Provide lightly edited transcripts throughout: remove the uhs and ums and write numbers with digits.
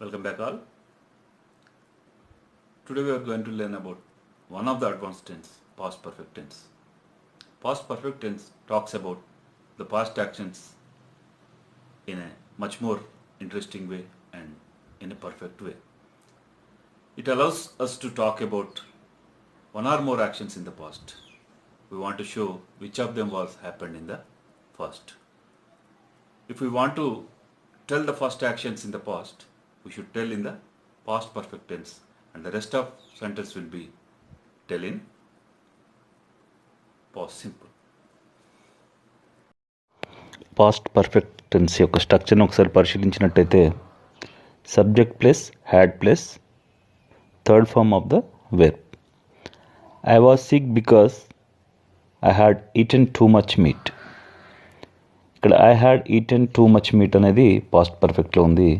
Welcome back all. Today we are going to learn about one of the advanced tense, past perfect tense. Past perfect tense talks about the past actions in a much more interesting way and in a perfect way. It allows us to talk about one or more actions in the past. We want to show which of them was happened in the past. If we want to tell the first actions in the past, we should tell in the past perfect tense, and the rest of sentence will be tell in past simple. Past perfect tense యొక్క స్ట్రక్చర్ని ఒకసారి పరిశీలించినట్టయితే subject plus had plus third form of the verb. I was sick because I had eaten too much meat. ఇక్కడ I had eaten too much meat అనేది past పర్ఫెక్ట్లో ఉంది,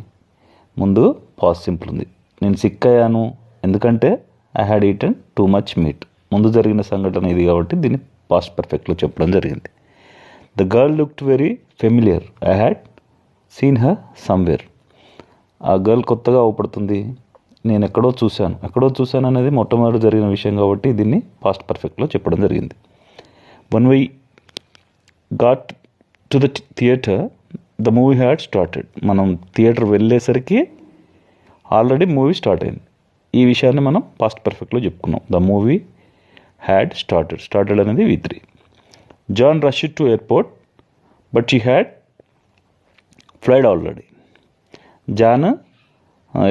ముందు past simple ఉంది. నేను సిక్ అయ్యాను ఎందుకంటే I had eaten too much meat, ముందు జరిగిన సంఘటన ఇది కాబట్టి దీన్ని పాస్ట్ పర్ఫెక్ట్లో చెప్పడం జరిగింది. The girl looked very familiar, I had seen her somewhere. ఆ గర్ల్ కొత్తగా అవపడుతుంది, నేను ఎక్కడో చూశాను అనేది మొట్టమొదటి జరిగిన విషయం కాబట్టి దీన్ని పాస్ట్ పర్ఫెక్ట్లో చెప్పడం జరిగింది. When we got to the theatre the movie had started. మనం థియేటర్ వెళ్ళేసరికి ఆల్రెడీ మూవీ స్టార్ట్ అయింది. ఈ విషయాన్ని మనం పాస్ట్ పర్ఫెక్ట్లో చెప్పుకున్నాం. ద మూవీ హ్యాడ్ స్టార్టెడ్ అనేది V3. John rushed to airport but she had flied already. John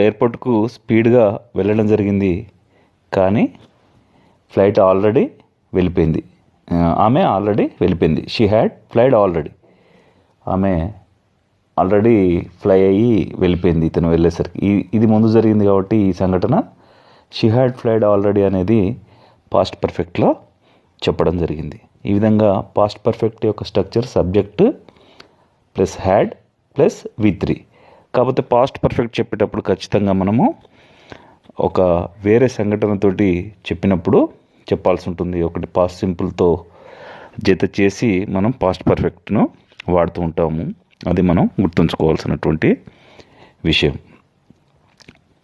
ఎయిర్పోర్ట్కు స్పీడ్గా వెళ్ళడం జరిగింది కానీ ఫ్లైట్ ఆల్రెడీ వెళ్ళిపోయింది. ఆమె ఆల్రెడీ వెళ్ళిపోయింది. She had flied already. ఆమె ఆల్రెడీ ఫ్లై అయ్యి వెళ్ళిపోయింది ఇతను వెళ్ళేసరికి. ఇది ముందు జరిగింది కాబట్టి ఈ సంఘటన షీ హ్యాడ్ ఫ్లైడ్ ఆల్రెడీ అనేది పాస్ట్ పర్ఫెక్ట్లో చెప్పడం జరిగింది. ఈ విధంగా పాస్ట్ పర్ఫెక్ట్ యొక్క structure subject plus had plus V3. కాకపోతే పాస్ట్ పర్ఫెక్ట్ చెప్పేటప్పుడు ఖచ్చితంగా మనము ఒక వేరే సంఘటనతోటి చెప్పినప్పుడు చెప్పాల్సి ఉంటుంది. ఒకటి పాస్ట్ సింపుల్తో జత చేసి మనం పాస్ట్ పర్ఫెక్ట్ను వాడుతూ ఉంటాము. అది మనం గుర్తుంచుకోవాల్సినటువంటి విషయం.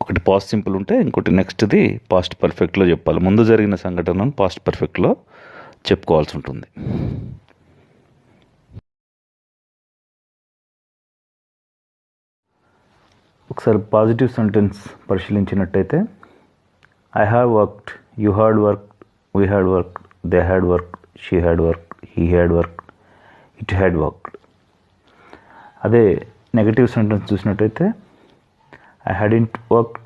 ఒకటి పాస్ట్ సింపుల్ ఉంటే ఇంకోటి నెక్స్ట్ది పాస్ట్ పర్ఫెక్ట్లో చెప్పాలి. ముందు జరిగిన సంఘటనను పాస్ట్ పర్ఫెక్ట్లో చెప్పుకోవాల్సి ఉంటుంది. ఒకసారి పాజిటివ్ సెంటెన్స్ పరిశీలించినట్టయితే I have worked, you had worked, we had worked, they had worked, she had worked, he had worked, it had worked. అదే నెగటివ్ సెంటెన్స్ చూసినట్టయితే I hadn't worked,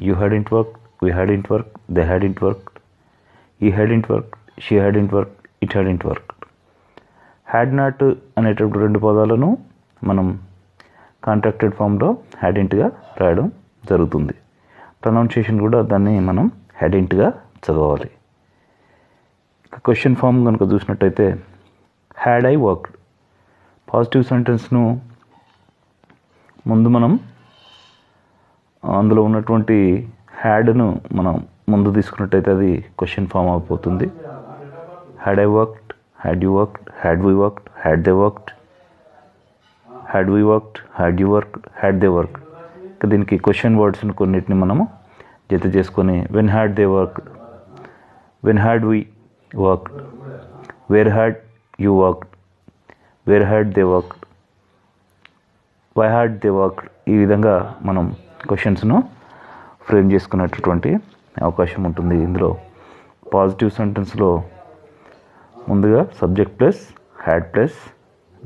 you hadn't worked, we hadn't worked, they hadn't worked, he hadn't worked, she hadn't worked, it hadn't worked. Had not అనేటప్పుడు రెండు పదాలను మనం contracted ఫామ్లో హ్యాడింట్గా రాయడం జరుగుతుంది. Pronunciation కూడా దాన్ని మనం హ్యాడింట్గా చదవాలి. క్వశ్చన్ ఫామ్ కనుక చూసినట్టయితే హ్యాడ్ ఐ వర్క్డ్. పాజిటివ్ సెంటెన్స్ను ముందు మనం అందులో ఉన్నటువంటి హ్యాడ్ను మనం ముందు తీసుకున్నట్టయితే అది క్వశ్చన్ ఫామ్ అయిపోతుంది. Had I worked, had you worked, had we worked, had they worked, had we worked, had you worked, had they worked. దీనికి క్వశ్చన్ వర్డ్స్ని కొన్నిటిని మనము జత చేసుకొని when had they worked, when had we worked, where had you worked, where had they worked, why had they worked. ఈ విధంగా మనం క్వశ్చన్స్ను frame చేసుకునేటటువంటి అవకాశం ఉంటుంది. ఇందులో పాజిటివ్ సెంటెన్స్లో ముందుగా subject plus had plus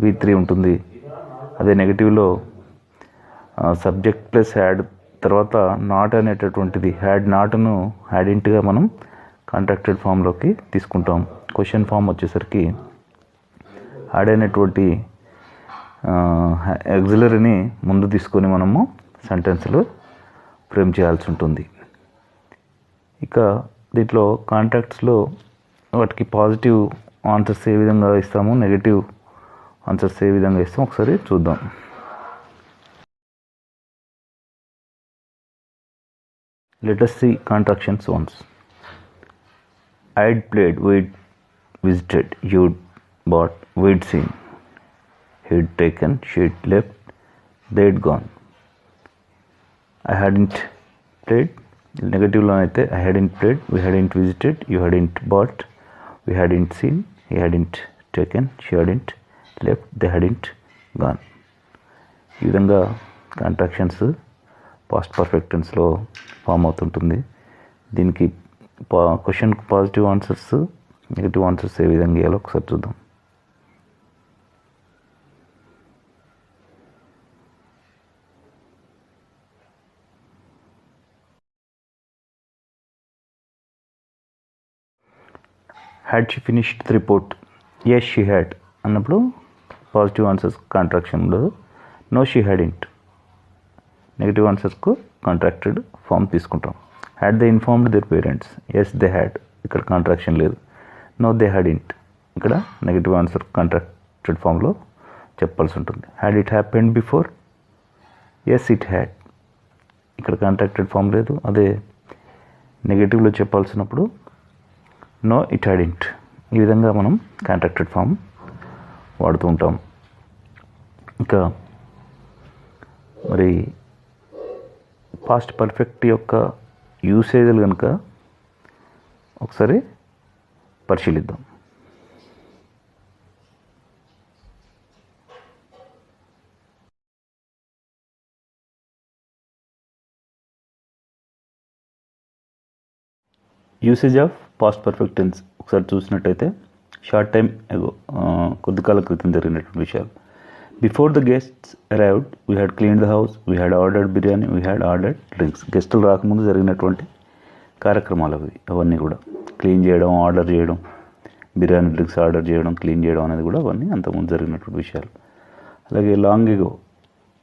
V3 ఉంటుంది. అదే నెగిటివ్లో సబ్జెక్ట్ ప్లస్ హ్యాడ్ తర్వాత నాట్ అనేటటువంటిది హ్యాడ్ నాట్ను హ్యాడింట్గా మనం కాంట్రాక్టెడ్ ఫామ్లోకి తీసుకుంటాం. క్వశ్చన్ ఫామ్ వచ్చేసరికి హ్యాడ్ అనేటువంటి ఎగ్జిలరీని ముందు తీసుకొని మనము సెంటెన్స్లు ఫ్రేమ్ చేయాల్సి ఉంటుంది. ఇక దీంట్లో కాంట్రాక్ట్స్లో వాటికి పాజిటివ్ ఆన్సర్స్ ఏ విధంగా ఇస్తాము, నెగిటివ్ ఆన్సర్స్ ఏ విధంగా ఇస్తాము ఒకసారి చూద్దాం. Let us see contractions once. I'd played, we'd visited, you'd bought, we'd seen, he'd taken, she'd left, they'd gone. I hadn't played. నెగటివ్లో అయితే I hadn't played, we hadn't visited, you hadn't bought, we hadn't seen, he hadn't taken, she hadn't left, they hadn't gone. ఈ విధంగా contractions past perfect టెన్స్లో form అవుతుంటుంది. దీనికి క్వశ్చన్కి positive answers, negative answers ఏ విధంగా ఇవ్వాలో ఒకసారి చూద్దాం. Had she finished the report? Yes she had అన్నప్పుడు పాజిటివ్ ఆన్సర్స్ కాంట్రాక్షన్ ఉండదు. నో షీ హ్యాడింట్, నెగిటివ్ ఆన్సర్స్కు కాంట్రాక్టెడ్ ఫామ్ తీసుకుంటాం. Had they informed their parents? Yes they had, ఇక్కడ కాంట్రాక్షన్ లేదు. నో దే హ్యాడింట్, ఇక్కడ నెగిటివ్ ఆన్సర్ కాంట్రాక్టెడ్ ఫామ్లో చెప్పాల్సి ఉంటుంది. Had it happened before? Yes it had, ఇక్కడ కాంట్రాక్టెడ్ ఫామ్ లేదు. అదే నెగిటివ్లో చెప్పాల్సినప్పుడు నో ఇట్ హ్యాడింట్. ఈ విధంగా మనం కాంట్రాక్టెడ్ ఫామ్ వాడుతూ ఉంటాం. ఇంకా మరి పాస్ట్ పర్ఫెక్ట్ యొక్క యూసేజ్లు కనుక ఒకసారి పరిశీలిద్దాం. Usage of past perfect tense ఒకసారి చూసినట్టయితే షార్ట్ టైమ్ ఎగో, కొద్ది కాలం క్రితం జరిగినటువంటి విషయాలు. Before the guests arrived we had cleaned the house, we had ordered biryani, we had ordered drinks. గెస్టులు రాకముందు జరిగినటువంటి కార్యక్రమాలు అవి. అవన్నీ కూడా క్లీన్ చేయడం, ఆర్డర్ చేయడం, బిర్యానీ డ్రింక్స్ ఆర్డర్ చేయడం, క్లీన్ చేయడం అనేది కూడా అవన్నీ అంతకుముందు జరిగినటువంటి విషయాలు. అలాగే లాంగ్ ఎగో,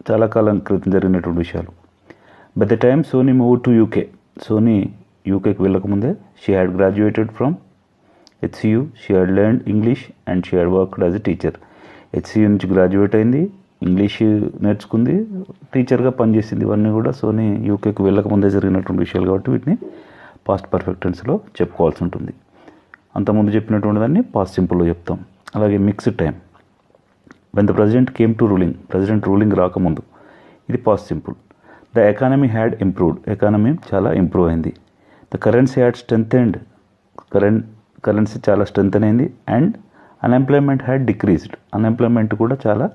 చాలా కాలం క్రితం జరిగినటువంటి విషయాలు. By the time Soni move to UK, Soni యూకేకి వెళ్ళకముందే she had graduated from HCU, she had learned English and she had worked as a teacher. HCU నుంచి గ్రాడ్యుయేట్ అయింది, ఇంగ్లీష్ నేర్చుకుంది, టీచర్గా పనిచేసింది. ఇవన్నీ కూడా సోనీ యూకేకి వెళ్ళకముందే జరిగినటువంటి విషయాలు కాబట్టి వీటిని పాస్ట్ పర్ఫెక్ట్ టెన్స్లో చెప్పుకోవాల్సి ఉంటుంది. అంతకుముందు చెప్పినటువంటి దాన్ని పాస్ట్ సింపుల్లో చెప్తాం. అలాగే mixed time, when the president came to ruling, president ruling రాకముందు, ఇది past simple. The economy had improved, economy చాలా ఇంప్రూవ్ అయింది. ద కరెన్సీ హ్యాడ్ స్ట్రెంథెండ్, కరెన్సీ చాలా స్ట్రెంథెన్ అయింది. And unemployment had decreased, unemployment కూడా చాలా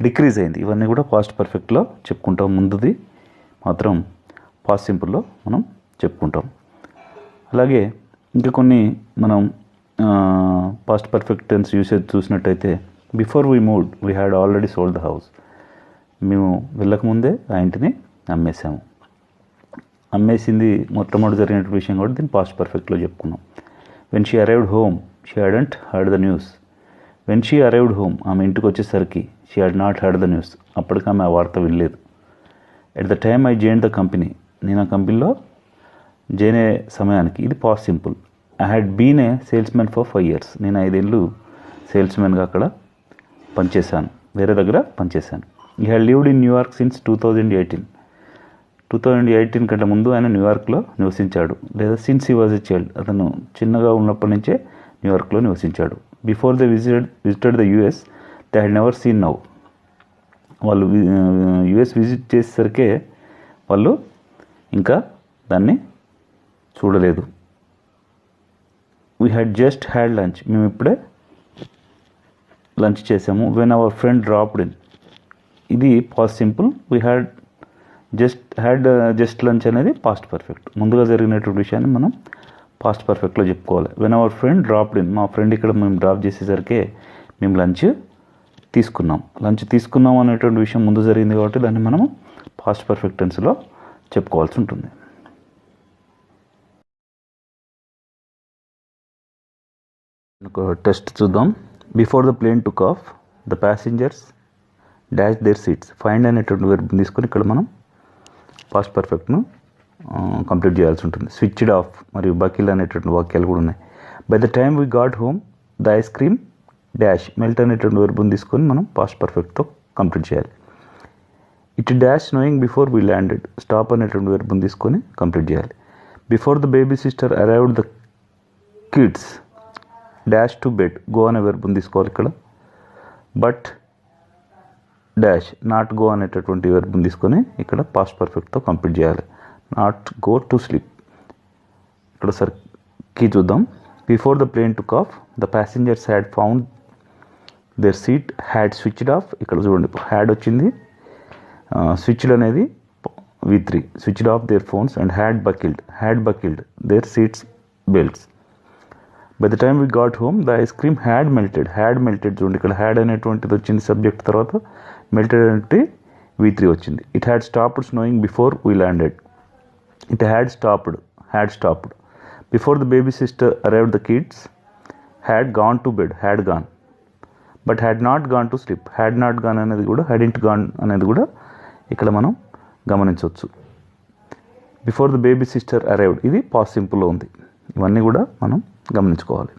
డిక్రీజ్ అయింది. ఇవన్నీ కూడా పాస్ట్ పర్ఫెక్ట్లో చెప్పుకుంటాం. ముందుది మాత్రం పాస్ట్ సింపుల్లో మనం చెప్పుకుంటాం. అలాగే ఇంకా కొన్ని మనం పాస్ట్ పర్ఫెక్ట్ టెన్స్ యూసేజ్ చూసినట్టయితే before we moved we had already sold the house, మేము వెళ్ళకముందే ఆ ఇంటిని అమ్మేసాము. అమ్మేసింది మొట్టమొదటి జరిగినటువంటి విషయం కూడా దీన్ని పాస్ట్ పర్ఫెక్ట్లో చెప్పుకున్నాం. When she arrived home she hadn't heard the news. When she arrived home, ఆమె ఇంటికి వచ్చేసరికి she had not heard the news, అప్పటికి ఆమె ఆ వార్త వినలేదు. At the time I join the company, నేను ఆ కంపెనీలో జాయిన్ అయ్యే సమయానికి, ఇది past simple. I had been a salesman for 5 years, నేను 5 ఏళ్ళు సేల్స్మెన్గా అక్కడ పనిచేశాను, వేరే దగ్గర పనిచేశాను. He had lived in New York since 2018, 2018 కంటే ముందు ఆయన న్యూయార్క్లో నివసించాడు. లేదా since he was a child, అతను చిన్నగా ఉన్నప్పటి నుంచే న్యూయార్క్లో నివసించాడు. Before they visited the US they had never seen now, వాళ్ళు యుఎస్ విజిట్ చేసేసరికే వాళ్ళు ఇంకా దాన్ని చూడలేదు. We had just had lunch, మేము ఇప్పుడే లంచ్ చేసాము. When our friend dropped in, ఇది past simple. We had just lunch అనేది పాస్ట్ పర్ఫెక్ట్. ముందుగా జరిగినటువంటి విషయాన్ని మనం పాస్ట్ పర్ఫెక్ట్లో చెప్పుకోవాలి. When our friend dropped in, మా ఫ్రెండ్ ఇక్కడ మేము డ్రాప్ చేసేసరికి మేము లంచ్ తీసుకున్నాం అనేటువంటి విషయం ముందు జరిగింది కాబట్టి దాన్ని మనం పాస్ట్ పర్ఫెక్ట్ టెన్స్లో చెప్పుకోవాల్సి ఉంటుంది. ఒక టెస్ట్ చూద్దాం. Before the plane took off the passengers dash their seats. Find అనేటువంటి వర్బ్ తీసుకొని ఇక్కడ మనం పాస్ట్ పర్ఫెక్ట్ను కంప్లీట్ చేయాల్సి ఉంటుంది. స్విచ్డ్ ఆఫ్ మరియు బకిల్ అనేటువంటి వాక్యాలు కూడా ఉన్నాయి. By the time we got home the ice cream dash melt అనేటువంటి వర్బుని తీసుకొని మనం పాస్ట్ పర్ఫెక్ట్తో కంప్లీట్ చేయాలి. It dash knowing before we landed, stop అనేటువంటి వర్బుని తీసుకొని కంప్లీట్ చేయాలి. Before the baby sister arrived the kids dash to bed, go అనే వర్బుని తీసుకోవాలి ఇక్కడ. బట్ డాష్ నాట్ గో అనేటటువంటి వెర్బ్ని తీసుకొని ఇక్కడ పాస్ట్ పర్ఫెక్ట్తో కంప్లీట్ చేయాలి. Not go to sleep. ఇక్కడ సరే కీ చూద్దాం. Before the plane took off the passengers had found their seat had switched off. ఇక్కడ చూడండి హ్యాడ్ వచ్చింది, స్విచ్డ్ అనేది V3, switched off their phones and had buckled their seats belts. By the time we got home the ice cream had melted చూడండి ఇక్కడ had అనేటువంటిది వచ్చింది subject, తర్వాత melted అంటే V3 వచ్చింది. It had stopped snowing before we landed. It had stopped. Before the baby sister arrived the kids had gone to bed, but had not gone to sleep. Had not gone అనేది కూడా హ్యాడింట్ gone అనేది కూడా ఇక్కడ మనం గమనించవచ్చు. Before the baby sister arrived ఇది past సింపుల్లో ఉంది. ఇవన్నీ కూడా మనం గమనించుకోవాలి.